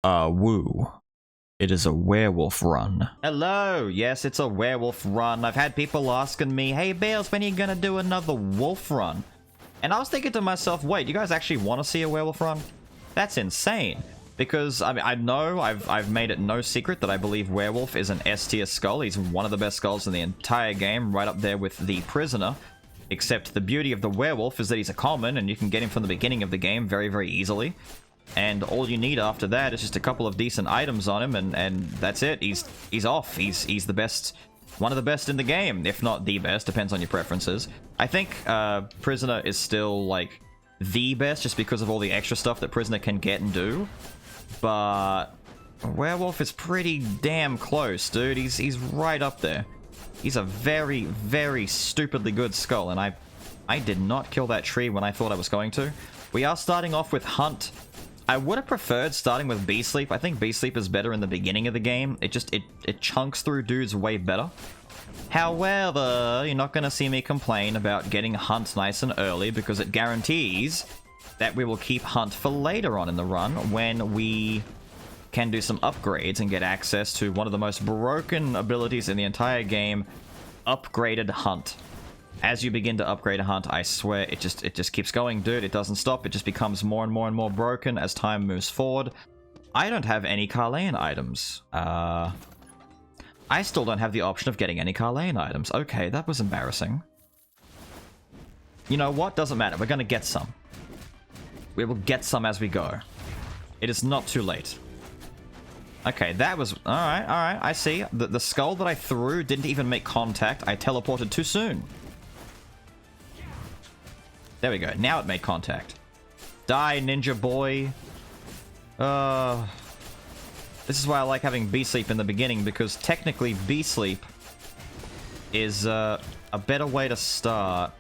Awoo. It is a werewolf run. Hello, yes, it's a werewolf run. I've had people asking me, hey Beelz, when are you gonna do another wolf run? And I was thinking to myself, wait, you guys actually want to see a werewolf run? That's insane. Because, I mean, I know I've made it no secret that I believe Werewolf is an S-tier skull. He's one of the best skulls in the entire game, right up there with the Prisoner. Except the beauty of the Werewolf is that he's a common, and you can get him from the beginning of the game very, very easily. And all you need after that is just a couple of decent items on him, and that's it. He's off. He's the best, one of the best in the game, if not the best, depends on your preferences. I think Prisoner is still, like, the best, just because of all the extra stuff that Prisoner can get and do. But Werewolf is pretty damn close, dude. He's right up there. He's a very, very stupidly good skull, and I did not kill that tree when I thought I was going to. We are starting off with Hunt. I would have preferred starting with Bee Sleep. I think Bee Sleep is better in the beginning of the game. It chunks through dudes way better. However, you're not going to see me complain about getting Hunt nice and early, because it guarantees that we will keep Hunt for later on in the run, when we can do some upgrades and get access to one of the most broken abilities in the entire game, Upgraded Hunt. As you begin to upgrade a Hunt, I swear, it just keeps going, dude. It doesn't stop. It just becomes more and more and more broken as time moves forward. I don't have any Carleon items. I still don't have the option of getting any Carleon items. Okay, that was embarrassing. You know what? Doesn't matter. We're gonna get some. We will get some as we go. It is not too late. Okay, that was... Alright, I see. The skull that I threw didn't even make contact. I teleported too soon. There we go. Now it made contact. Die, ninja boy. This is why I like having Bee Sleep in the beginning, because technically Bee Sleep is a better way to start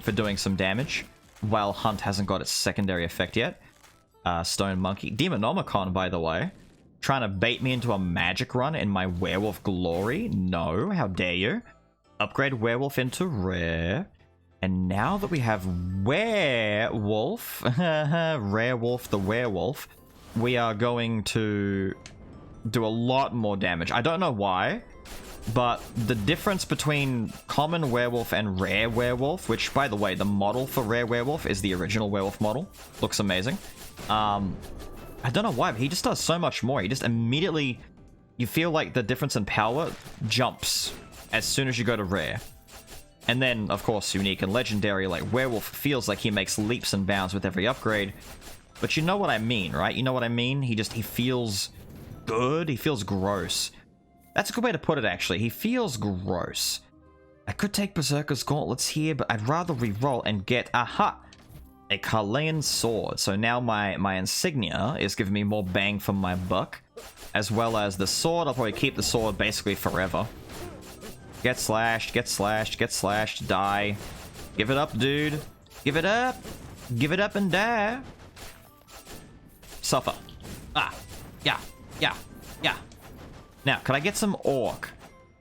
for doing some damage, while Hunt hasn't got its secondary effect yet. Stone Monkey. Demonomicon, by the way. Trying to bait me into a magic run in my Werewolf glory? No, how dare you. Upgrade Werewolf into rare. And now that we have Werewolf, Rarewolf the Werewolf, we are going to do a lot more damage. I don't know why, but the difference between common werewolf and rare werewolf, which, by the way, the model for rare werewolf is the original werewolf model. Looks amazing. I don't know why, but he just does so much more. He just immediately... You feel like the difference in power jumps as soon as you go to rare. And then, of course, unique and legendary, like werewolf, feels like he makes leaps and bounds with every upgrade. But you know what I mean, right? You know what I mean? He feels good. He feels gross. That's a good way to put it, actually. He feels gross. I could take Berserker's Gauntlets here, but I'd rather reroll and get, aha, a Carleon Sword. So now my insignia is giving me more bang for my buck, as well as the sword. I'll probably keep the sword basically forever. Get slashed, get slashed, get slashed, die. Give it up, dude. Give it up. Give it up and die. Suffer. Ah. Yeah. Yeah. Yeah. Now, can I get some orc?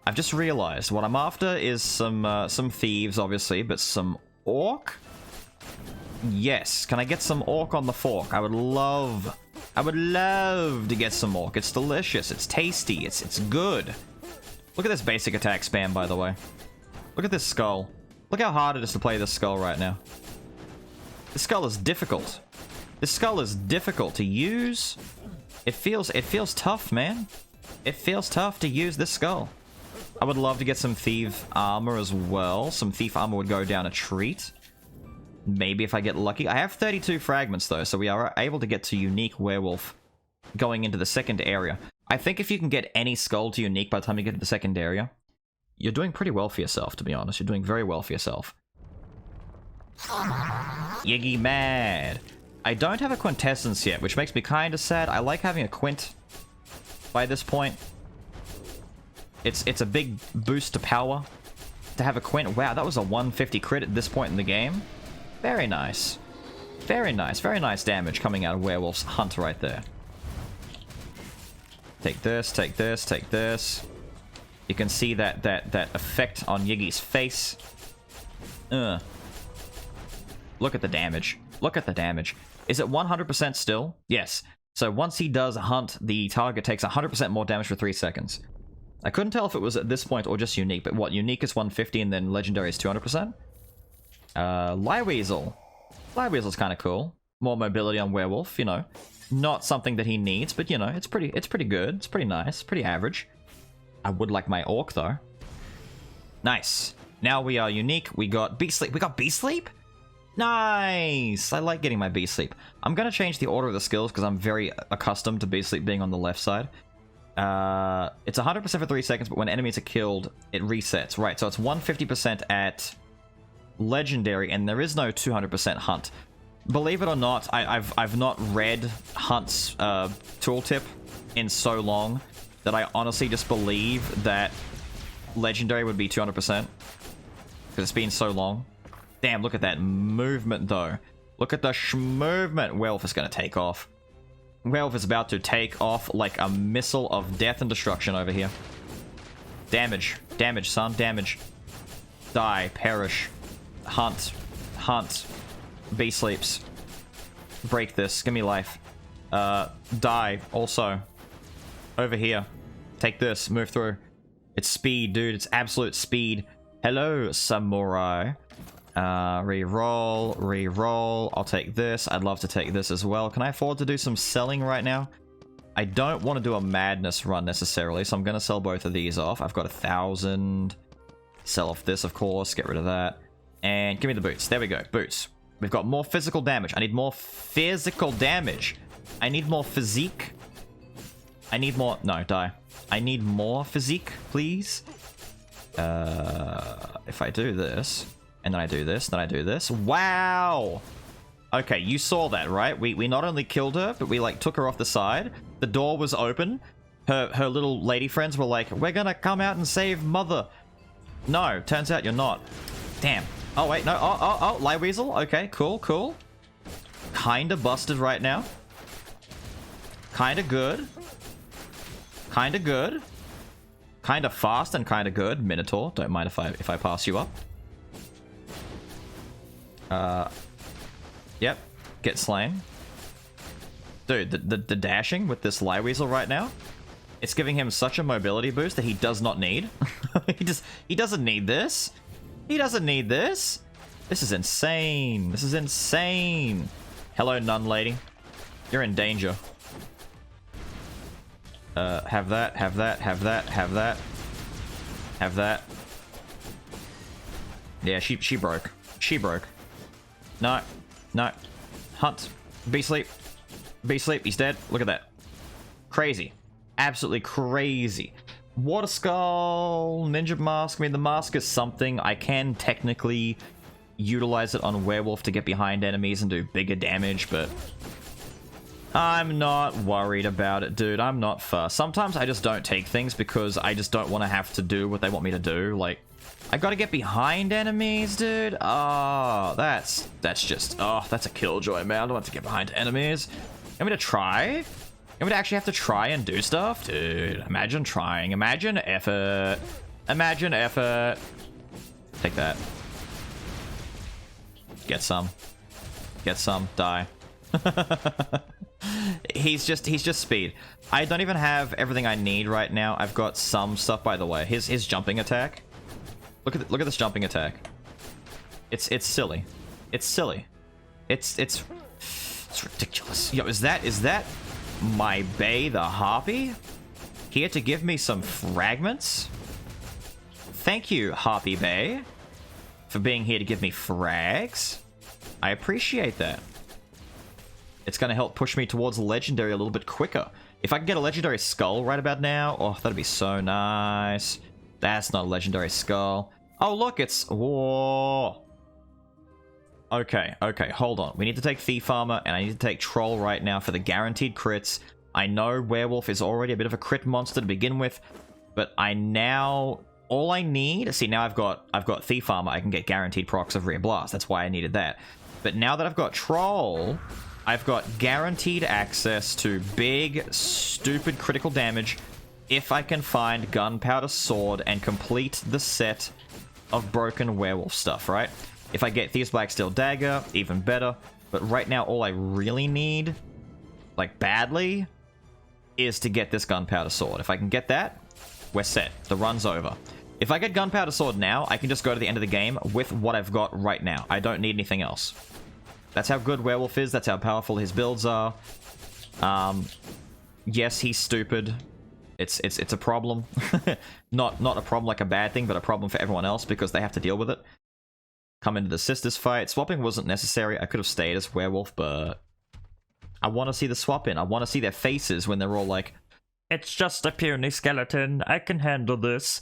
I've just realized what I'm after is some thieves, obviously, but some orc? Yes. Can I get some orc on the fork? I would love to get some orc. It's delicious. It's tasty. It's good. Look at this basic attack spam, by the way. Look at this skull. Look how hard it is to play this skull right now. This skull is difficult. This skull is difficult to use. It feels tough, man. It feels tough to use this skull. I would love to get some thief armor as well. Some thief armor would go down a treat. Maybe if I get lucky. I have 32 fragments, though, so we are able to get to unique werewolf going into the second area. I think if you can get any skull to unique by the time you get to the second area, you're doing pretty well for yourself, to be honest. You're doing very well for yourself. Yiggy mad. I don't have a quintessence yet, which makes me kind of sad. I like having a quint by this point. It's a big boost to power to have a quint. Wow, that was a 150 crit at this point in the game. Very nice. Very nice. Very nice damage coming out of Werewolf's Hunt right there. Take this, take this, take this. You can see that effect on Yiggy's face. Look at the damage. Look at the damage. Is it 100% still? Yes. So once he does hunt, the target takes 100% more damage for 3 seconds. I couldn't tell if it was at this point or just unique, but what, unique is 150 and then legendary is 200%? Lieweasel. Lieweasel's kind of cool. More mobility on Werewolf, you know. Not something that he needs, but you know, it's pretty good. It's pretty nice, pretty average. I would like my Orc though. Nice. Now we are unique. We got Beast Sleep. We got Beast Sleep? Nice! I like getting my Beast Sleep. I'm gonna change the order of the skills because I'm very accustomed to Beast Sleep being on the left side. It's 100% for 3 seconds, but when enemies are killed, it resets. Right, so it's 150% at legendary, and there is no 200% hunt. Believe it or not, I've not read Hunt's tooltip in so long that I honestly just believe that legendary would be 200%. Because it's been so long. Damn, look at that movement, though. Look at the movement. Werewolf is going to take off. Werewolf is about to take off like a missile of death and destruction over here. Damage. Damage, son. Damage. Die. Perish. Hunt. Hunt. Beast sleeps. Break this. Give me life. Die. Also. Over here. Take this. Move through. It's speed, dude. It's absolute speed. Hello, samurai. Reroll. Reroll. I'll take this. I'd love to take this as well. Can I afford to do some selling right now? I don't want to do a madness run necessarily, so I'm going to sell both of these off. I've got 1,000. Sell off this, of course. Get rid of that. And give me the boots. There we go. Boots. We've got more physical damage. I need more physical damage. I need more physique. I need more... No, die. I need more physique, please. If I do this, and then I do this, then I do this. Wow! Okay, you saw that, right? We not only killed her, but we, like, took her off the side. The door was open. Her little lady friends were like, we're gonna come out and save Mother. No, turns out you're not. Damn. Oh, wait, no. Oh, Lieweasel. Okay, cool, cool. Kinda busted right now. Kinda good. Kinda good. Kinda fast and kinda good. Minotaur, don't mind if I pass you up. Yep. Get slain. Dude, the dashing with this Lieweasel right now, it's giving him such a mobility boost that he does not need. He doesn't need this. He doesn't need this. This is insane. This is insane. Hello, nun lady. You're in danger. Have that, have that, have that, have that. Have that. Yeah, she broke. She broke. No. No. Hunt. Beast sleep. Beast sleep. He's dead. Look at that. Crazy. Absolutely crazy. Water skull. Ninja mask. I mean, the mask is something. I can technically utilize it on Werewolf to get behind enemies and do bigger damage, but I'm not worried about it, dude. I'm not fussed. Sometimes I just don't take things because I just don't want to have to do what they want me to do. Like, I gotta get behind enemies, dude. Oh, that's just... Oh, that's a killjoy, man. I don't want to get behind enemies. You want me to try? You want me to actually have to try and do stuff? Dude, imagine trying. Imagine effort. Imagine effort. Take that. Get some. Get some. Die. He's just speed. I don't even have everything I need right now. I've got some stuff, by the way. His jumping attack. Look at this jumping attack. It's silly. It's silly. It's ridiculous. Yo, is that my Bay the Harpy here to give me some fragments? Thank you, Harpy Bay, for being here to give me frags. I appreciate that. It's going to help push me towards legendary a little bit quicker. If I can get a legendary skull right about now, oh, that'd be so nice. That's not a legendary skull. Oh, look, it's... Whoa. Okay, okay, hold on. We need to take Thief Armor, and I need to take Troll right now for the guaranteed crits. I know Werewolf is already a bit of a crit monster to begin with, but I now... All I need... See, now I've got Thief Armor. I can get guaranteed procs of Rear Blast. That's why I needed that. But now that I've got Troll... I've got guaranteed access to big, stupid critical damage if I can find Gunpowder Sword and complete the set of broken Werewolf stuff, right? If I get Thieves' Black Steel Dagger, even better. But right now, all I really need like badly, is to get this gunpowder sword. If I can get that, we're set. The run's over. If I get gunpowder sword now, I can just go to the end of the game with what I've got right now. I don't need anything else. That's how good Werewolf is. That's how powerful his builds are. Yes, he's stupid. It's a problem. not a problem like a bad thing, but a problem for everyone else because they have to deal with it. Come into the sisters fight. Swapping wasn't necessary. I could have stayed as Werewolf, but I want to see the swap in. I want to see their faces when they're all like, "It's just a puny skeleton. I can handle this."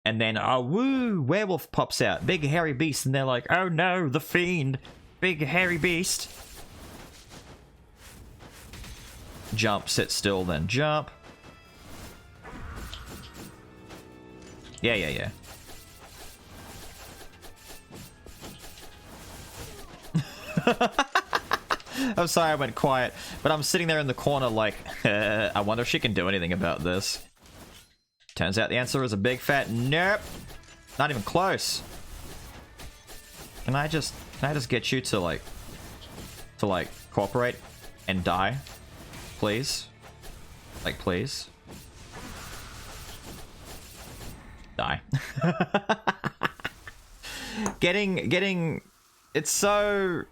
And then, Awoo, Werewolf pops out. Big hairy beast. And they're like, "Oh no, the fiend. Big hairy beast." Jump, sit still, then jump. Yeah. I'm sorry I went quiet, but I'm sitting there in the corner like, I wonder if she can do anything about this. Turns out the answer is a big fat nope. Not even close. Can I just get you to like cooperate and die? Please? Like, please? Die. Getting it's so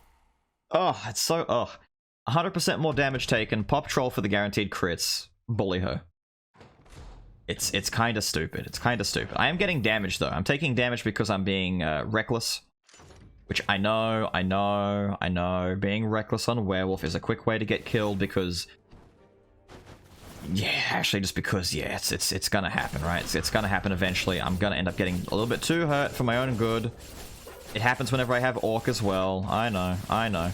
100% more damage taken. Pop troll for the guaranteed crits. Bully her. It's kind of stupid. It's kind of stupid. I am getting damage though. I'm taking damage because I'm being reckless, which I know. Being reckless on Werewolf is a quick way to get killed because, yeah, actually just because, yeah, it's gonna happen, right? It's gonna happen eventually. I'm gonna end up getting a little bit too hurt for my own good. It happens whenever I have Orc as well. I know.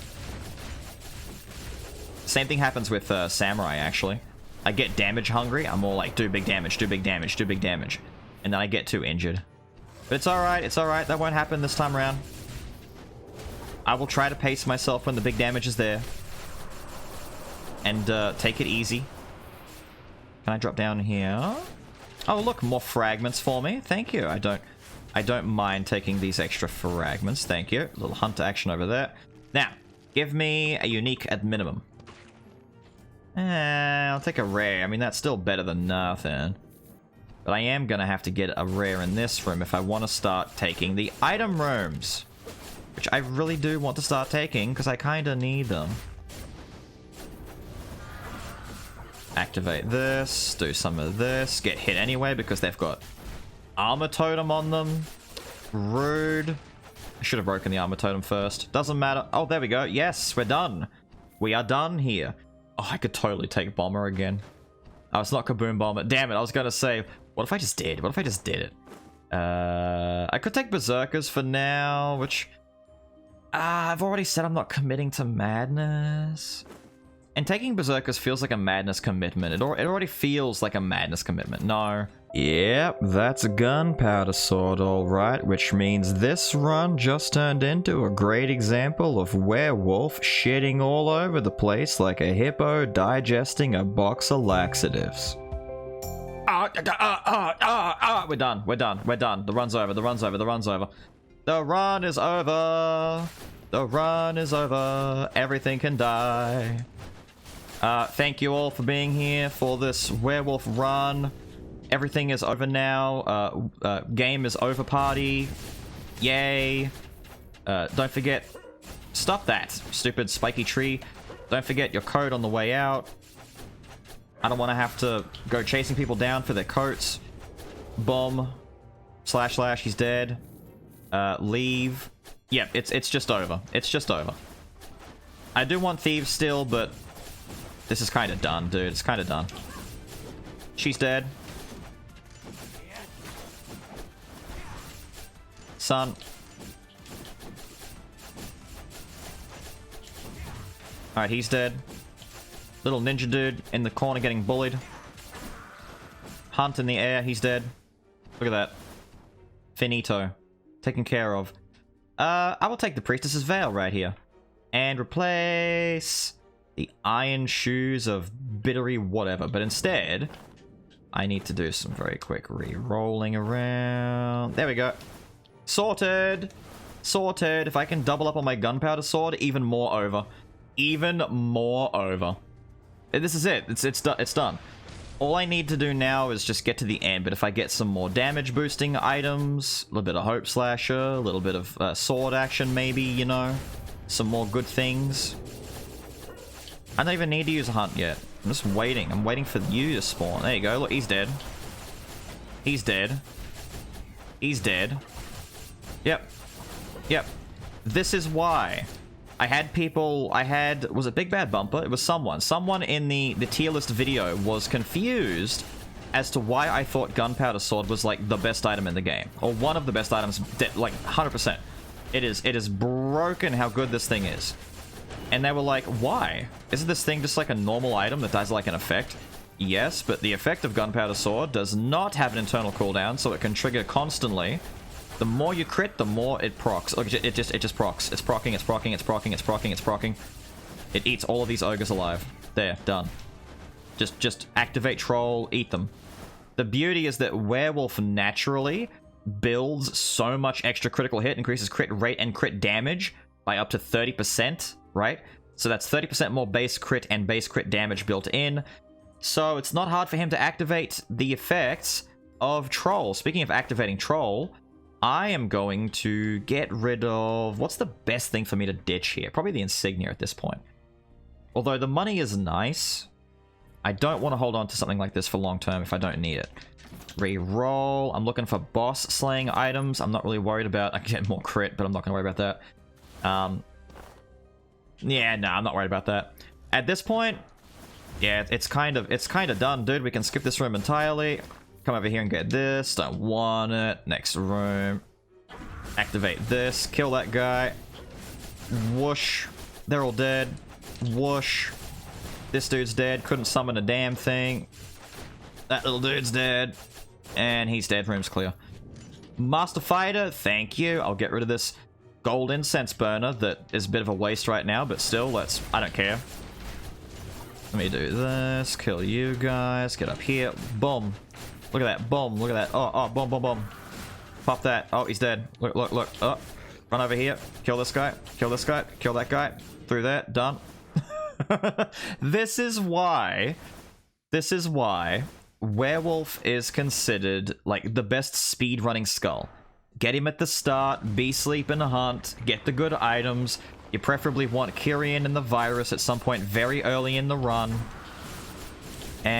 Same thing happens with Samurai, actually. I get damage hungry. I'm all like, do big damage, do big damage, do big damage. And then I get too injured. But it's alright, That won't happen this time around. I will try to pace myself when the big damage is there. And take it easy. Can I drop down here? Oh, look, more fragments for me. Thank you. I don't mind taking these extra fragments. Thank you. A little hunter action over there. Now, give me a unique at minimum. I'll take a rare. I mean, that's still better than nothing. But I am going to have to get a rare in this room if I want to start taking the item rooms. Which I really do want to start taking, because I kind of need them. Activate this. Do some of this. Get hit anyway, because they've got armor totem on them. Rude. I should have broken the armor totem first. Doesn't matter. Oh, there we go. Yes, we're done. We are done here. Oh, I could totally take Bomber again. Oh, it's not Kaboom Bomber. Damn it, I was going to say, what if I just did? What if I just did it? I could take Berserkers for now, which... I've already said I'm not committing to Madness. And taking Berserkers feels like a Madness commitment. It already feels like a Madness commitment. No. Yep, that's a gunpowder sword, alright, which means this run just turned into a great example of Werewolf shitting all over the place like a hippo digesting a box of laxatives. We're done. The run's over. The run is over. The run is over. Everything can die. Thank you all for being here for this Werewolf run. Everything is over now. Game is over party. Yay. Don't forget... Stop that, stupid spiky tree. Don't forget your code on the way out. I don't want to have to go chasing people down for their coats. Bomb. // he's dead. Leave. Yep, it's just over. It's just over. I do want thieves still, but... This is kind of done, dude. It's kind of done. She's dead. Son. Alright, he's dead. Little ninja dude in the corner getting bullied. Hunt in the air, he's dead. Look at that. Finito. Taken care of. I will take the Priestess's Veil right here. And replace the Iron Shoes of Bittery whatever. But instead, I need to do some very quick re-rolling around. There we go. Sorted. Sorted. If I can double up on my gunpowder sword, even more over. Even more over. This is it. It's done. All I need to do now is just get to the end, but if I get some more damage boosting items, a little bit of Hope Slasher, a little bit of sword action maybe, you know, some more good things. I don't even need to use a hunt yet. I'm just waiting. I'm waiting for you to spawn. There you go. Look, he's dead. He's dead. He's dead. Yep. Yep. This is why. I had people, was it Big Bad Bumper? It was someone. Someone in the tier list video was confused as to why I thought Gunpowder Sword was like the best item in the game. Or one of the best items, like 100%. It is broken how good this thing is. And they were like, why? Isn't this thing just like a normal item that does like an effect? Yes, but the effect of Gunpowder Sword does not have an internal cooldown, so it can trigger constantly. The more you crit, the more it procs. Look, it just procs. It's procking, it's procking, it's procking, it's procking, it's procking. It eats all of these ogres alive. There, done. Just activate Troll, eat them. The beauty is that Werewolf naturally builds so much extra critical hit, increases crit rate and crit damage by up to 30%, right? So that's 30% more base crit and base crit damage built in. So it's not hard for him to activate the effects of Troll. Speaking of activating Troll, I am going to get rid of... What's the best thing for me to ditch here? Probably the Insignia at this point. Although the money is nice, I don't want to hold on to something like this for long term if I don't need it. Reroll. I'm looking for boss slaying items. I'm not really worried about... I can get more crit, but I'm not going to worry about that. Yeah, no, I'm not worried about that. At this point, yeah, it's kind of done, dude. We can skip this room entirely. Come over here and get this. Don't want it. Next room. Activate this. Kill that guy. Whoosh. They're all dead. Whoosh. This dude's dead. Couldn't summon a damn thing. That little dude's dead. And he's dead. Room's clear. Master Fighter, thank you. I'll get rid of this gold incense burner that is a bit of a waste right now, but still, I don't care. Let me do this. Kill you guys. Get up here. Boom. Look at that. Boom. Look at that. Oh, boom, boom, boom. Pop that. Oh, he's dead. Look, look, look. Oh, run over here. Kill this guy. Kill this guy. Kill that guy. Through there. Done. This is why Werewolf is considered like the best speedrunning skull. Get him at the start, be sleep in a hunt, get the good items. You preferably want Kyrian and the virus at some point very early in the run. And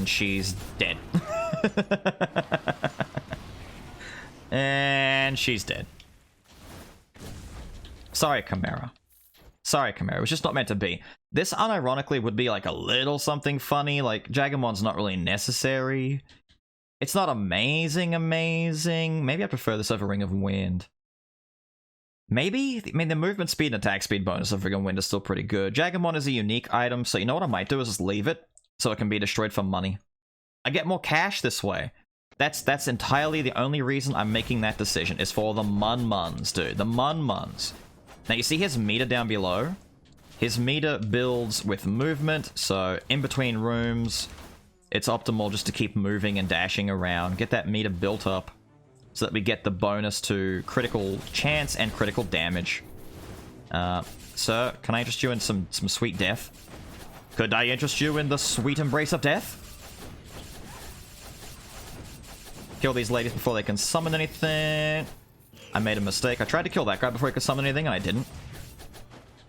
she's dead. And she's dead. Sorry, Chimera. Sorry, Chimera. It was just not meant to be. This, unironically, would be like a little something funny. Like, Jagamon's not really necessary. It's not amazing. Maybe I prefer this over Ring of Wind. Maybe? I mean, the movement speed and attack speed bonus of Ring of Wind is still pretty good. Jagamon is a unique item, so you know what I might do is just leave it so it can be destroyed for money. I get more cash this way. That's entirely the only reason I'm making that decision, is for the Mun-Muns, dude. The Mun-Muns. Now, you see his meter down below? His meter builds with movement, so in between rooms, it's optimal just to keep moving and dashing around. Get that meter built up so that we get the bonus to critical chance and critical damage. Sir, can I interest you in some sweet death? Could I interest you in the sweet embrace of death? Kill these ladies before they can summon anything. I made a mistake. I tried to kill that guy before he could summon anything, and I didn't.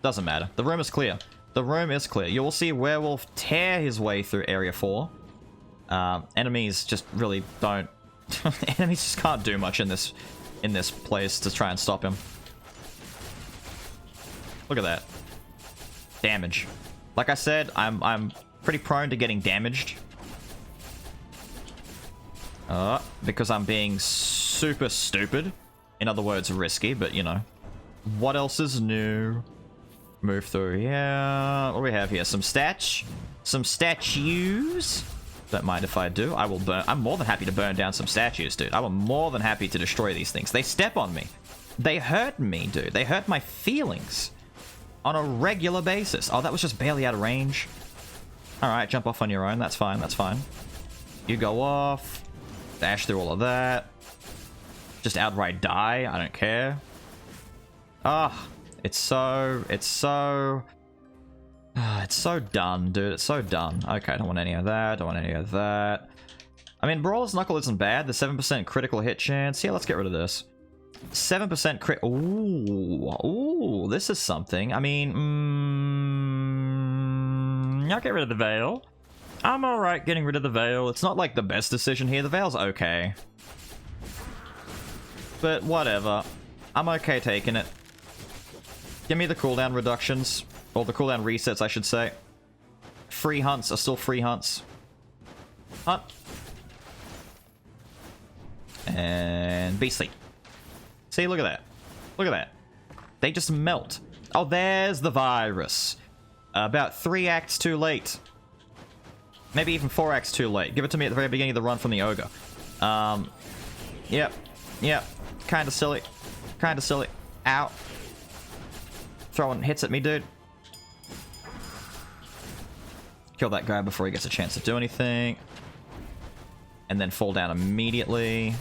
Doesn't matter. The room is clear. The room is clear. You will see Werewolf tear his way through Area 4. Enemies just really don't... Enemies just can't do much in this place to try and stop him. Look at that. Damage. Like I said, I'm pretty prone to getting damaged. Because I'm being super stupid. In other words, risky, but you know. What else is new? Move through here. What do we have here? Some statues. Don't mind if I do. I will burn. I'm more than happy to burn down some statues, dude. I'm more than happy to destroy these things. They step on me. They hurt me, dude. They hurt my feelings on a regular basis. Oh, that was just barely out of range. Alright, jump off on your own. That's fine. That's fine. You go off. Dash through all of that. Just outright die. I don't care. Ah, It's so it's so done, dude. It's so done. Okay, I don't want any of that. Don't want any of that. I mean, Brawler's Knuckle isn't bad. The 7% critical hit chance. Yeah, let's get rid of this. 7% crit. Ooh, this is something. I mean, I'll get rid of the Veil. I'm alright getting rid of the Veil. It's not like the best decision here. The Veil's okay. But whatever. I'm okay taking it. Give me the cooldown reductions. Or the cooldown resets, I should say. Free hunts are still free hunts. Hunt. And Beastly. See, look at that. Look at that. They just melt. Oh, there's the virus. About 3 acts too late. Maybe even 4 acts too late. Give it to me at the very beginning of the run from the ogre. Yep. Kinda silly. Kinda silly. Ow. Throwing hits at me, dude. Kill that guy before he gets a chance to do anything. And then fall down immediately.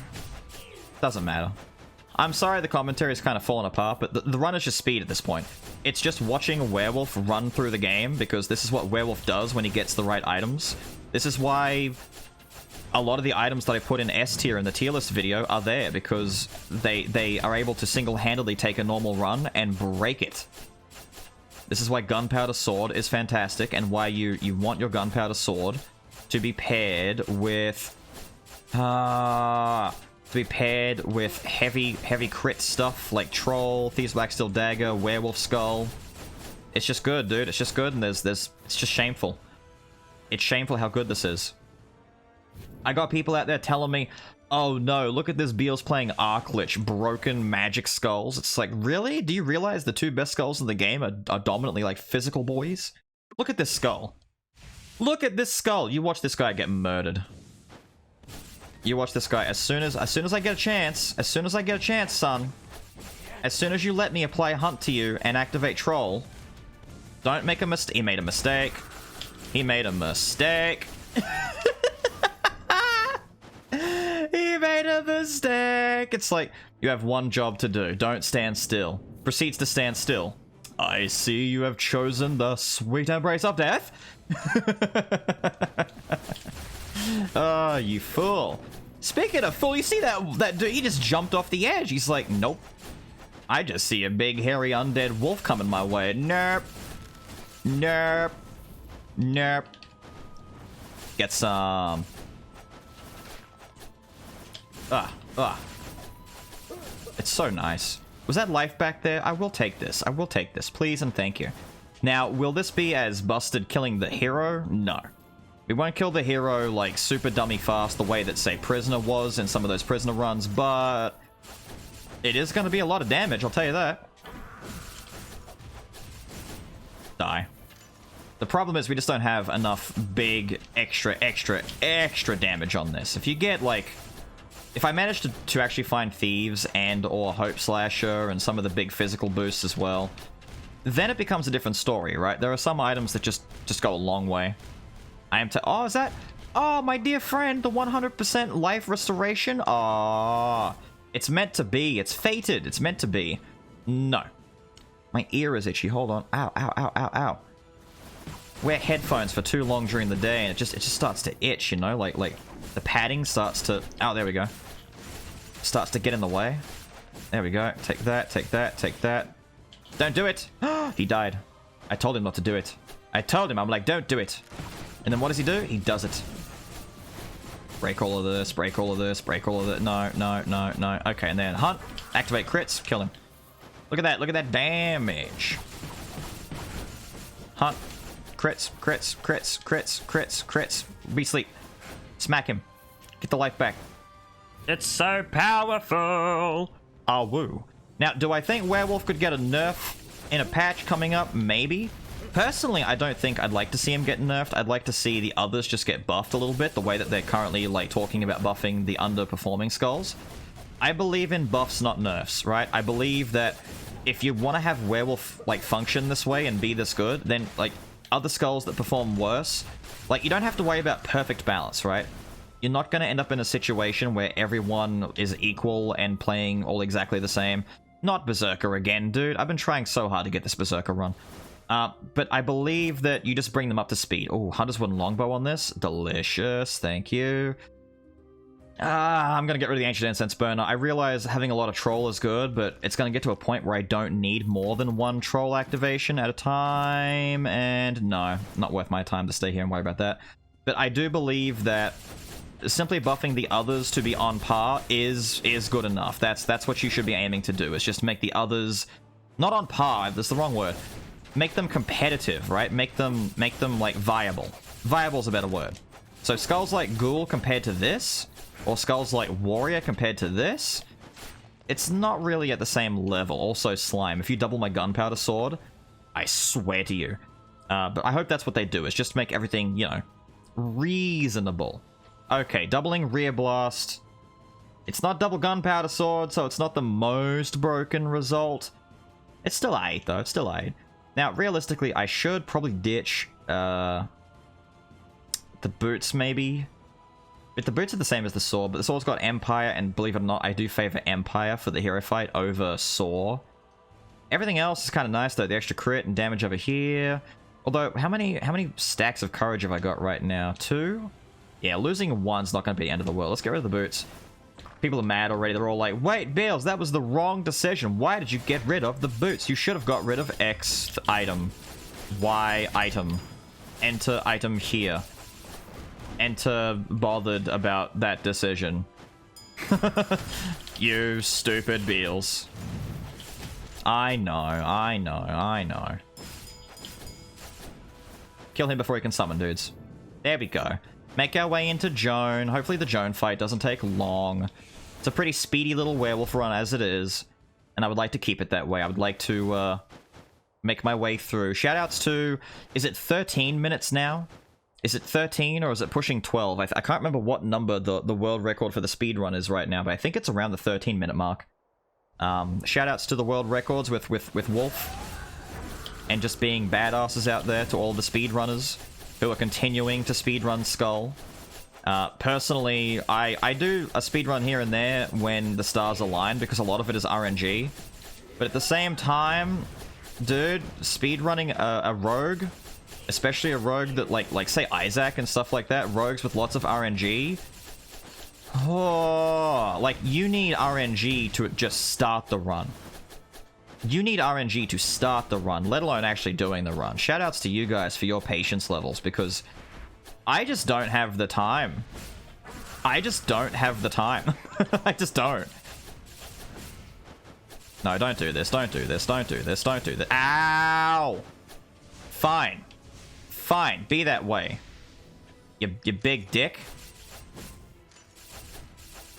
Doesn't matter. I'm sorry the commentary is kind of falling apart, but the run is just speed at this point. It's just watching Werewolf run through the game, because this is what Werewolf does when he gets the right items. This is why a lot of the items that I put in S tier in the tier list video are there, because they are able to single-handedly take a normal run and break it. This is why Gunpowder Sword is fantastic, and why you want your Gunpowder Sword to be paired with heavy crit stuff like Troll, Thieves Black Steel Dagger, Werewolf Skull. It's just good, dude. It's just good, and it's just shameful. It's shameful how good this is. I got people out there telling me, oh no, look at this Beelz playing Arclich, broken magic skulls. It's like, really? Do you realize the 2 best skulls in the game are dominantly like physical boys? Look at this skull. Look at this skull. You watch this guy get murdered. You watch this guy. As soon as I get a chance, son. As soon as you let me apply Hunt to you and activate Troll, don't make a mistake. He made a mistake. He made a mistake. He made a mistake. It's like, you have one job to do. Don't stand still. Proceeds to stand still. I see you have chosen the sweet embrace of death. Oh, you fool. Speaking of fool, you see that dude, he just jumped off the edge. He's like, nope. I just see a big, hairy, undead wolf coming my way. Nope. Nope. Nope. Get some. It's so nice. Was that life back there? I will take this. I will take this. Please and thank you. Now, will this be as busted killing the hero? No. We won't kill the hero, like, super dummy fast the way that, say, Prisoner was in some of those Prisoner runs, but it is going to be a lot of damage, I'll tell you that. Die. The problem is we just don't have enough big, extra damage on this. If you get, like... If I manage to actually find Thieves and or Hope Slasher and some of the big physical boosts as well, then it becomes a different story, right? There are some items that just go a long way. I am oh, is that... Oh, my dear friend, the 100% life restoration? Oh, it's meant to be. It's fated. It's meant to be. No. My ear is itchy. Hold on. Ow, ow, ow, ow, ow. Wear headphones for too long during the day and it just starts to itch, you know? Like the padding starts to... Oh, there we go. Starts to get in the way. There we go. Take that, take that, take that. Don't do it! He died. I told him not to do it. I told him, I'm like, don't do it. And then what does he do? He does it. Break all of this, break all of this, break all of that. No, no, no, no. Okay, and then Hunt. Activate crits. Kill him. Look at that damage. Hunt. Crits, crits, crits, crits, crits, crits. Be sleep. Smack him. Get the life back. It's so powerful. Awoo. Now, do I think Werewolf could get a nerf in a patch coming up? Maybe. Personally, I don't think I'd like to see him get nerfed. I'd like to see the others just get buffed a little bit, the way that they're currently, like, talking about buffing the underperforming skulls. I believe in buffs, not nerfs, right? I believe that if you want to have Werewolf, like, function this way and be this good, then, like, other skulls that perform worse, like, you don't have to worry about perfect balance, right? You're not going to end up in a situation where everyone is equal and playing all exactly the same. Not Berserker again, dude. I've been trying so hard to get this Berserker run. But I believe that you just bring them up to speed. Oh, Hunter's Wooden Longbow on this. Delicious. Thank you. I'm gonna get rid of the Ancient Incense Burner. I realize having a lot of troll is good, but it's gonna get to a point where I don't need more than one troll activation at a time, and no, not worth my time to stay here and worry about that. But I do believe that simply buffing the others to be on par is good enough. That's what you should be aiming to do, is just make the others not on par, that's the wrong word. Make them competitive, right? Make them like viable. Viable's a better word. So skulls like Ghoul compared to this, or skulls like Warrior compared to this, it's not really at the same level. Also Slime. If you double my Gunpowder Sword, I swear to you. But I hope that's what they do, is just make everything, you know, reasonable. Okay, doubling Rear Blast. It's not double Gunpowder Sword, so it's not the most broken result. It's still 8, though. It's still 8. Now, realistically, I should probably ditch the boots, maybe. But the boots are the same as the sword, but the sword's got Empire, and believe it or not, I do favor Empire for the hero fight over Saw. Everything else is kind of nice, though. The extra crit and damage over here. Although, how many stacks of courage have I got right now? 2? Yeah, losing 1's not going to be the end of the world. Let's get rid of the boots. People are mad already. They're all like, wait, Beelz, that was the wrong decision. Why did you get rid of the boots? You should have got rid of X item. Y item. Enter item here. Enter bothered about that decision. You stupid Beelz. I know. Kill him before he can summon, dudes. There we go. Make our way into Joan. Hopefully the Joan fight doesn't take long. It's a pretty speedy little werewolf run as it is, and I would like to keep it that way. I would like to make my way through. Shoutouts to... Is it 13 minutes now? Is it 13 or is it pushing 12? I can't remember what number the world record for the speed run is right now, but I think it's around the 13-minute mark. Shoutouts to the world records with Wolf. And just being badasses out there to all the speedrunners who are continuing to speedrun Skul. Personally, I do a speedrun here and there when the stars align, because a lot of it is RNG. But at the same time, dude, speedrunning a rogue, especially a rogue that like say Isaac and stuff like that, rogues with lots of RNG. Oh, like you need RNG to just start the run. You need RNG to start the run, let alone actually doing the run. Shoutouts to you guys for your patience levels, because I just don't have the time. I just don't have the time. I just don't. No, don't do this. Don't do this. Don't do this. Don't do this. Ow! Fine. Fine. Be that way. You big dick.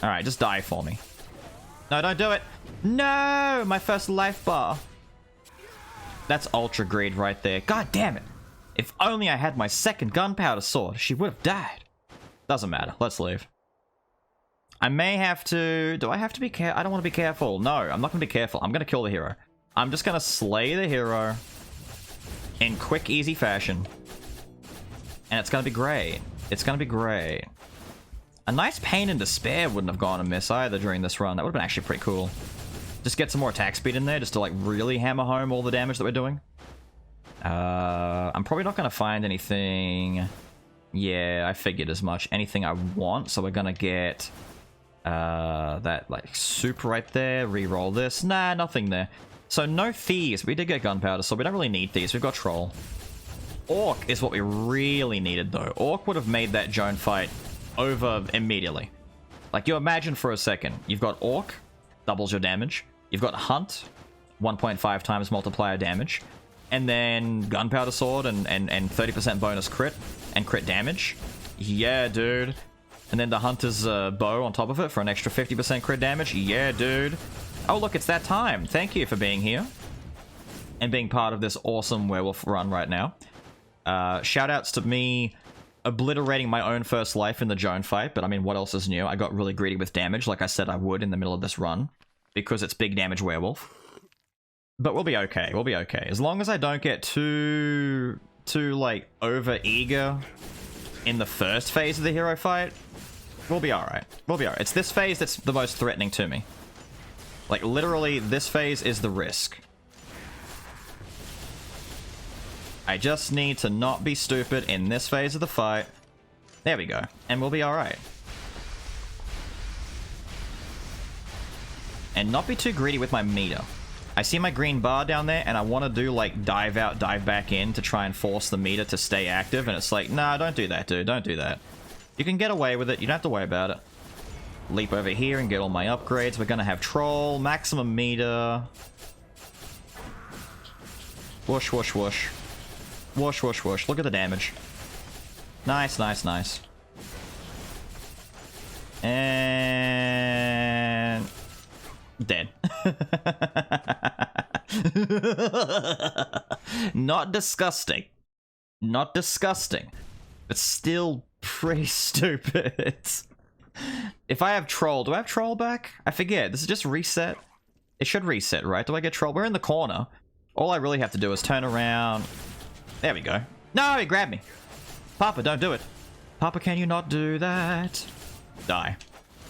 Alright, just die for me. No, don't do it. No! My first life bar. That's Ultra Greed right there. God damn it. If only I had my second Gunpowder Sword, she would have died. Doesn't matter. Let's leave. I may have to... Do I have to be careful? I don't want to be careful. No, I'm not going to be careful. I'm going to kill the hero. I'm just going to slay the hero in quick, easy fashion. And it's going to be great. It's going to be great. A nice Pain and Despair wouldn't have gone amiss either during this run. That would have been actually pretty cool. Just get some more attack speed in there just to like really hammer home all the damage that we're doing. I'm probably not going to find anything... Yeah, I figured as much. Anything I want, so we're going to get... that like soup right there. Reroll this. Nah, nothing there. So no Thieves. We did get Gunpowder, so we don't really need Thieves. We've got Troll. Orc is what we really needed though. Orc would have made that Joan fight over immediately. Like, you imagine for a second, you've got Orc, doubles your damage. You've got Hunt, 1.5 times multiplier damage. And then Gunpowder Sword and 30% bonus crit and crit damage. Yeah, dude. And then the Hunter's bow on top of it for an extra 50% crit damage. Yeah, dude. Oh, look, it's that time. Thank you for being here. And being part of this awesome werewolf run right now. Shoutouts to me obliterating my own first life in the Joan fight. But I mean, what else is new? I got really greedy with damage, like I said I would in the middle of this run. Because it's big damage werewolf. But we'll be okay. We'll be okay. As long as I don't get too like, over-eager in the first phase of the hero fight, we'll be alright. We'll be alright. It's this phase that's the most threatening to me. Like, literally, this phase is the risk. I just need to not be stupid in this phase of the fight. There we go. And we'll be alright. And not be too greedy with my meter. I see my green bar down there, and I want to do, like, dive out, dive back in to try and force the meter to stay active, and it's like, nah, don't do that, dude. Don't do that. You can get away with it. You don't have to worry about it. Leap over here and get all my upgrades. We're gonna have troll, maximum meter. Whoosh, whoosh, whoosh. Whoosh, whoosh, whoosh. Look at the damage. Nice, nice, nice. And... dead. Not disgusting. Not disgusting. But still pretty stupid. If I have troll, do I have troll back? I forget. This is just reset. It should reset, right? Do I get troll? We're in the corner. All I really have to do is turn around. There we go. No, he grabbed me. Papa, don't do it. Papa, can you not do that? Die.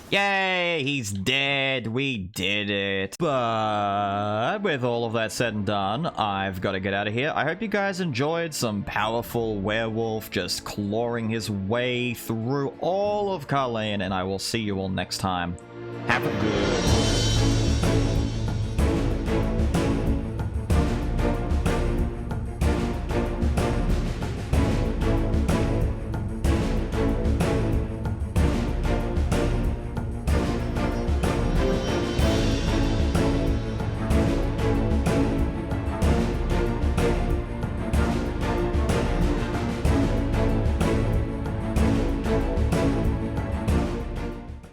Yay, he's dead. We did it. But with all of that said and done, I've got to get out of here. I hope you guys enjoyed some powerful werewolf just clawing his way through all of Carlane, and I will see you all next time. Have a good